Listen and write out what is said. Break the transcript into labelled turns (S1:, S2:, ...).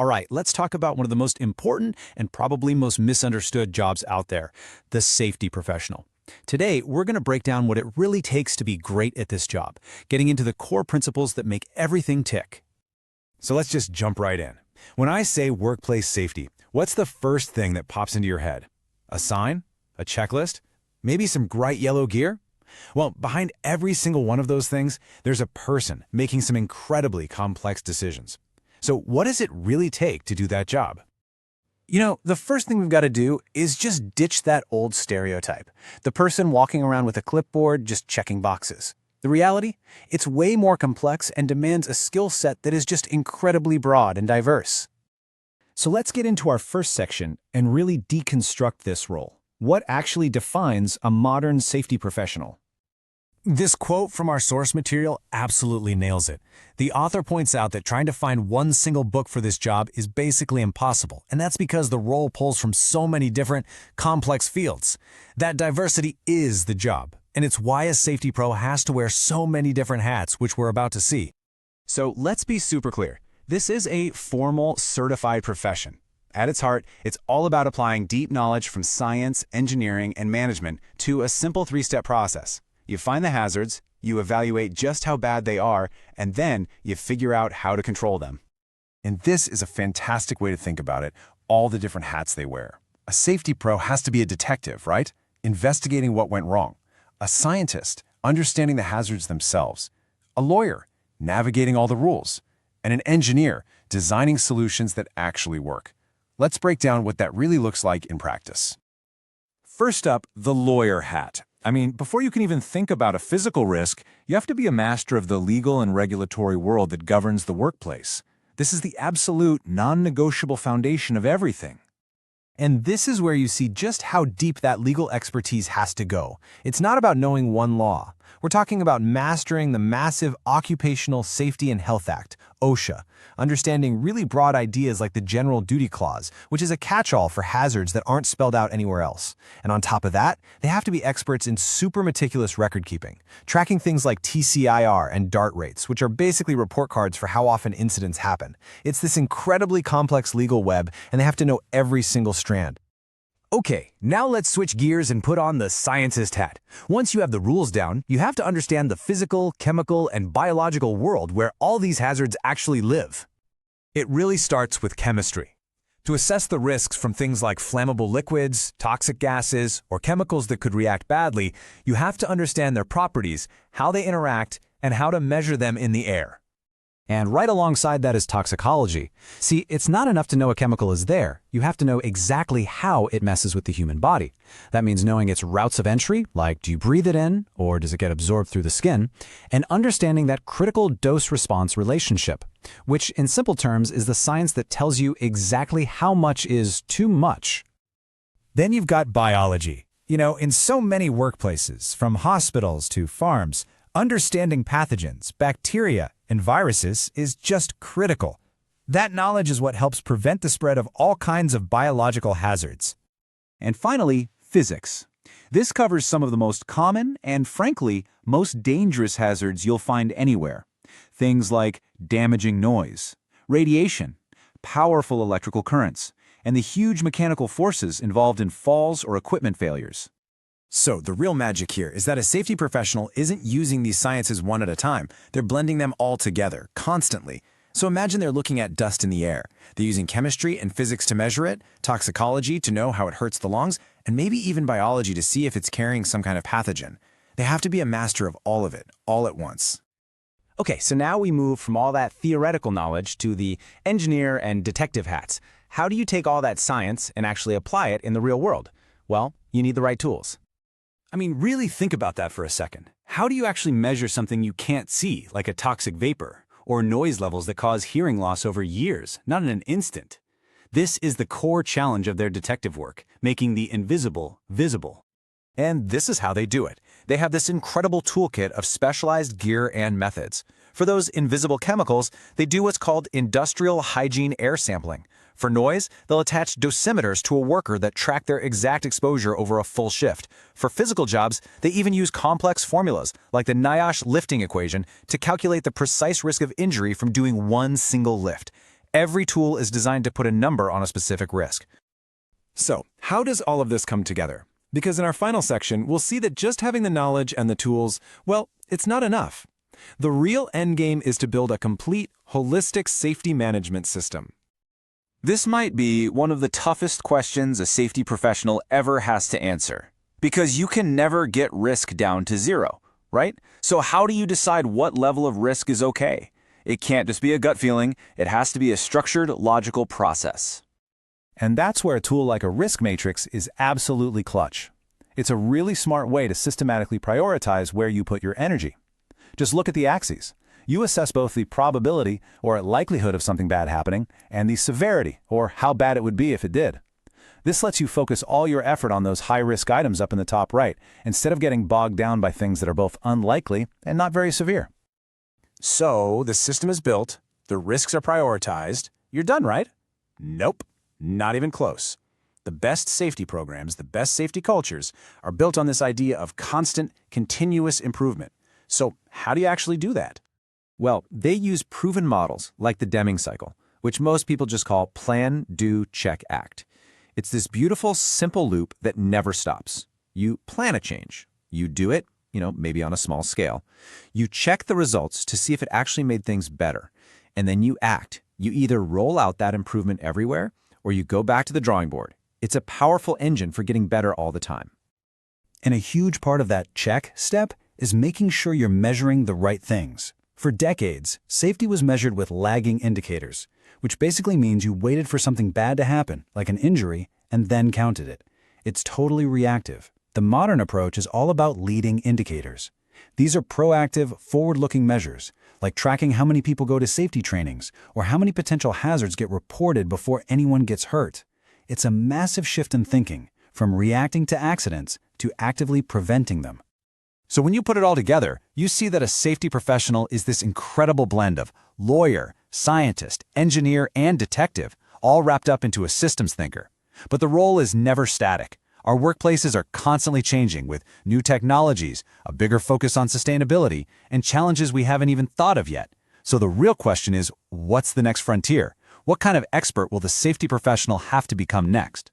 S1: All right, let's talk about one of the most important and probably most misunderstood jobs out there, the safety professional. Today, we're going to break down what it really takes to be great at this job, getting into the core principles that make everything tick.
S2: So let's just jump right in. When I say workplace safety, what's the first thing that pops into your head? A sign? A checklist? Maybe some bright yellow gear? Well, behind every single one of those things, there's a person making some incredibly complex decisions. So what does it really take to do that job?
S3: The first thing we've got to do is just ditch that old stereotype. The person walking around with a clipboard just checking boxes. The reality? It's way more complex and demands a skill set that is just incredibly broad and diverse.
S1: So let's get into our first section and really deconstruct this role. What actually defines a modern safety professional?
S2: This quote from our source material absolutely nails it. The author points out that trying to find one single book for this job is basically impossible, and that's because the role pulls from so many different, complex fields. That diversity is the job, and it's why a safety pro has to wear so many different hats, which we're about to see. So let's be super clear. This is a formal, certified profession. At its heart, it's all about applying deep knowledge from science, engineering, and management to a simple three-step process. You find the hazards, you evaluate just how bad they are, and then you figure out how to control them.
S4: And this is a fantastic way to think about it, all the different hats they wear. A safety pro has to be a detective, right? Investigating what went wrong. A scientist, understanding the hazards themselves. A lawyer, navigating all the rules. And an engineer, designing solutions that actually work. Let's break down what that really looks like in practice.
S2: First up, the lawyer hat. Before you can even think about a physical risk, you have to be a master of the legal and regulatory world that governs the workplace. This is the absolute, non-negotiable foundation of everything.
S3: And this is where you see just how deep that legal expertise has to go. It's not about knowing one law. We're talking about mastering the massive Occupational Safety and Health Act, OSHA, understanding really broad ideas like the General Duty Clause, which is a catch-all for hazards that aren't spelled out anywhere else. And on top of that, they have to be experts in super meticulous record keeping, tracking things like TCIR and DART rates, which are basically report cards for how often incidents happen. It's this incredibly complex legal web, and they have to know every single strand.
S2: Okay, now let's switch gears and put on the scientist hat. Once you have the rules down, you have to understand the physical, chemical, and biological world where all these hazards actually live. It really starts with chemistry. To assess the risks from things like flammable liquids, toxic gases, or chemicals that could react badly, you have to understand their properties, how they interact, and how to measure them in the air.
S1: And right alongside that is toxicology. See, it's not enough to know a chemical is there. You have to know exactly how it messes with the human body. That means knowing its routes of entry, like do you breathe it in, or does it get absorbed through the skin, and understanding that critical dose-response relationship, which in simple terms is the science that tells you exactly how much is too much.
S2: Then you've got biology. In so many workplaces, from hospitals to farms, understanding pathogens, bacteria, and viruses is just critical. That knowledge is what helps prevent the spread of all kinds of biological hazards. And finally, physics. This covers some of the most common and, frankly, most dangerous hazards you'll find anywhere. Things like damaging noise, radiation, powerful electrical currents, and the huge mechanical forces involved in falls or equipment failures. So the real magic here is that a safety professional isn't using these sciences one at a time. They're blending them all together, constantly. So imagine they're looking at dust in the air. They're using chemistry and physics to measure it, toxicology to know how it hurts the lungs, and maybe even biology to see if it's carrying some kind of pathogen. They have to be a master of all of it, all at once.
S3: Okay, so now we move from all that theoretical knowledge to the engineer and detective hats. How do you take all that science and actually apply it in the real world? Well, you need the right tools.
S2: Really think about that for a second. How do you actually measure something you can't see, like a toxic vapor, or noise levels that cause hearing loss over years, not in an instant? This is the core challenge of their detective work, making the invisible visible. And this is how they do it. They have this incredible toolkit of specialized gear and methods. For those invisible chemicals, they do what's called industrial hygiene air sampling. For noise, they'll attach dosimeters to a worker that track their exact exposure over a full shift. For physical jobs, they even use complex formulas, like the NIOSH lifting equation, to calculate the precise risk of injury from doing one single lift.
S1: Every tool is designed to put a number on a specific risk.
S3: So, how does all of this come together? Because in our final section, we'll see that just having the knowledge and the tools, well, it's not enough. The real endgame is to build a complete, holistic safety management system.
S5: This might be one of the toughest questions a safety professional ever has to answer, because you can never get risk down to zero, right? So how do you decide what level of risk is okay? It can't just be a gut feeling, it has to be a structured, logical process.
S2: And that's where a tool like a risk matrix is absolutely clutch. It's a really smart way to systematically prioritize where you put your energy. Just look at the axes. You assess both the probability or likelihood of something bad happening and the severity or how bad it would be if it did. This lets you focus all your effort on those high-risk items up in the top right, instead of getting bogged down by things that are both unlikely and not very severe.
S3: So, the system is built, the risks are prioritized, you're done, right? Nope, not even close. The best safety programs, the best safety cultures, are built on this idea of constant, continuous improvement. So, how do you actually do that?
S1: Well, they use proven models like the Deming cycle, which most people just call plan, do, check, act. It's this beautiful, simple loop that never stops. You plan a change. You do it, maybe on a small scale. You check the results to see if it actually made things better. And then you act. You either roll out that improvement everywhere or you go back to the drawing board. It's a powerful engine for getting better all the time.
S2: And a huge part of that check step is making sure you're measuring the right things. For decades, safety was measured with lagging indicators, which basically means you waited for something bad to happen, like an injury, and then counted it. It's totally reactive. The modern approach is all about leading indicators. These are proactive, forward-looking measures, like tracking how many people go to safety trainings or how many potential hazards get reported before anyone gets hurt. It's a massive shift in thinking, from reacting to accidents to actively preventing them.
S1: So when you put it all together, you see that a safety professional is this incredible blend of lawyer, scientist, engineer, and detective, all wrapped up into a systems thinker. But the role is never static. Our workplaces are constantly changing with new technologies, a bigger focus on sustainability, and challenges we haven't even thought of yet. So the real question is, what's the next frontier? What kind of expert will the safety professional have to become next?